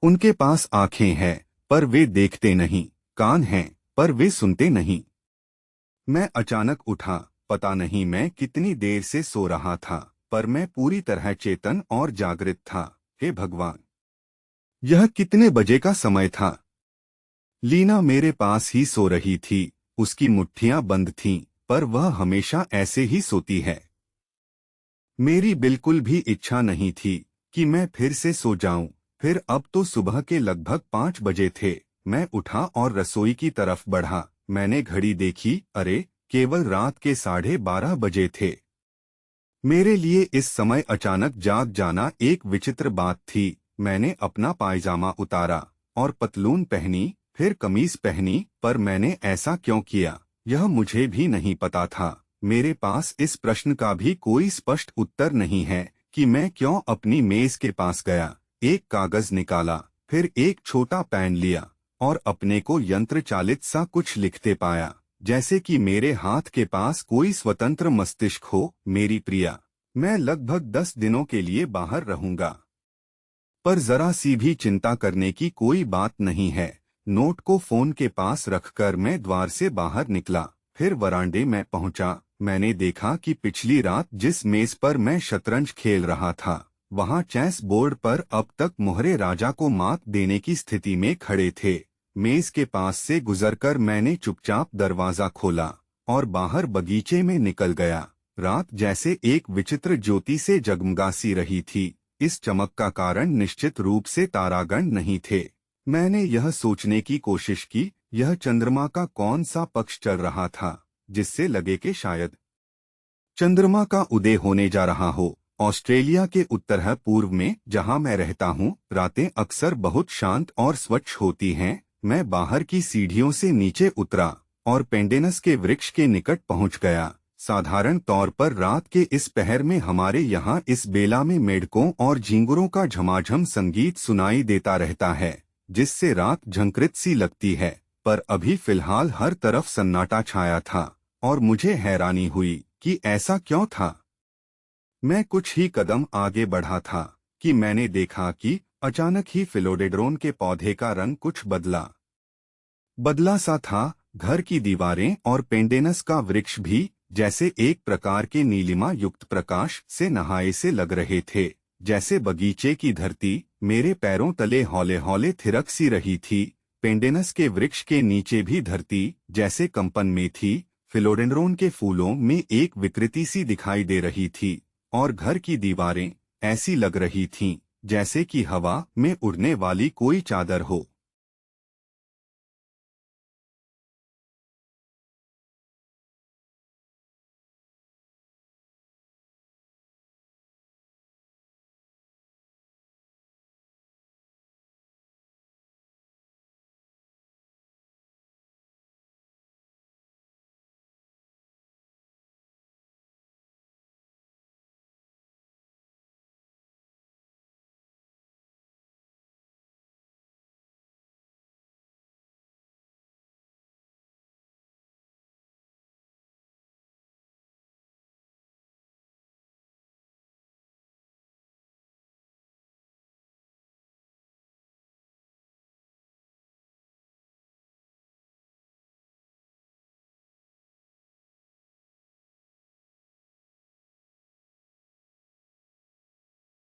उनके पास आंखें हैं पर वे देखते नहीं, कान हैं पर वे सुनते नहीं। मैं अचानक उठा। पता नहीं मैं कितनी देर से सो रहा था, पर मैं पूरी तरह चेतन और जागृत था। हे भगवान, यह कितने बजे का समय था? लीना मेरे पास ही सो रही थी। उसकी मुट्ठियां बंद थीं, पर वह हमेशा ऐसे ही सोती है। मेरी बिल्कुल भी इच्छा नहीं थी कि मैं फिर से सो जाऊं। फिर अब तो सुबह के लगभग 5 बजे थे। मैं उठा और रसोई की तरफ बढ़ा। मैंने घड़ी देखी। अरे, केवल रात के 12:30 बजे थे। मेरे लिए इस समय अचानक जाग जाना एक विचित्र बात थी। मैंने अपना पायजामा उतारा और पतलून पहनी, फिर कमीज पहनी, पर मैंने ऐसा क्यों किया, यह मुझे भी नहीं पता था। मेरे पास इस प्रश्न का भी कोई स्पष्ट उत्तर नहीं है कि मैं क्यों अपनी मेज के पास गया, एक कागज निकाला, फिर एक छोटा पेन लिया और अपने को यंत्र चालित सा कुछ लिखते पाया, जैसे कि मेरे हाथ के पास कोई स्वतंत्र मस्तिष्क हो। मेरी प्रिया, मैं लगभग 10 दिनों के लिए बाहर रहूंगा, पर जरा सी भी चिंता करने की कोई बात नहीं है। नोट को फोन के पास रखकर मैं द्वार से बाहर निकला। फिर वरांडे में पहुंचा। मैंने देखा कि पिछली रात जिस मेज पर मैं शतरंज खेल रहा था, वहां चेस बोर्ड पर अब तक मोहरे राजा को मात देने की स्थिति में खड़े थे। मेज के पास से गुजरकर मैंने चुपचाप दरवाजा खोला और बाहर बगीचे में निकल गया। रात जैसे एक विचित्र ज्योति से जगमगासी रही थी। इस चमक का कारण निश्चित रूप से तारागण नहीं थे। मैंने यह सोचने की कोशिश की, यह चंद्रमा का कौन सा पक्ष चल रहा था, जिससे लगे कि शायद चंद्रमा का उदय होने जा रहा हो। ऑस्ट्रेलिया के उत्तर पूर्व में जहां मैं रहता हूं, रातें अक्सर बहुत शांत और स्वच्छ होती हैं। मैं बाहर की सीढ़ियों से नीचे उतरा और पेंडेनस के वृक्ष के निकट पहुंच गया। साधारण तौर पर रात के इस पहर में हमारे यहाँ इस बेला में मेढकों और झींगुरों का झमाझम संगीत सुनाई देता रहता है, जिससे रात झंकृत सी लगती है। पर अभी फिलहाल हर तरफ सन्नाटा छाया था और मुझे हैरानी हुई कि ऐसा क्यों था। मैं कुछ ही कदम आगे बढ़ा था कि मैंने देखा कि अचानक ही फिलोडेंड्रोन के पौधे का रंग कुछ बदला सा था। घर की दीवारें और पेंडेनस का वृक्ष भी जैसे एक प्रकार के नीलिमा युक्त प्रकाश से नहाए से लग रहे थे। जैसे बगीचे की धरती मेरे पैरों तले हौले हौले थिरक सी रही थी। पेंडेनस के वृक्ष के नीचे भी धरती जैसे कंपन में थी। फिलोडेंड्रोन के फूलों में एक विकृति सी दिखाई दे रही थी और घर की दीवारें ऐसी लग रही थीं जैसे कि हवा में उड़ने वाली कोई चादर हो।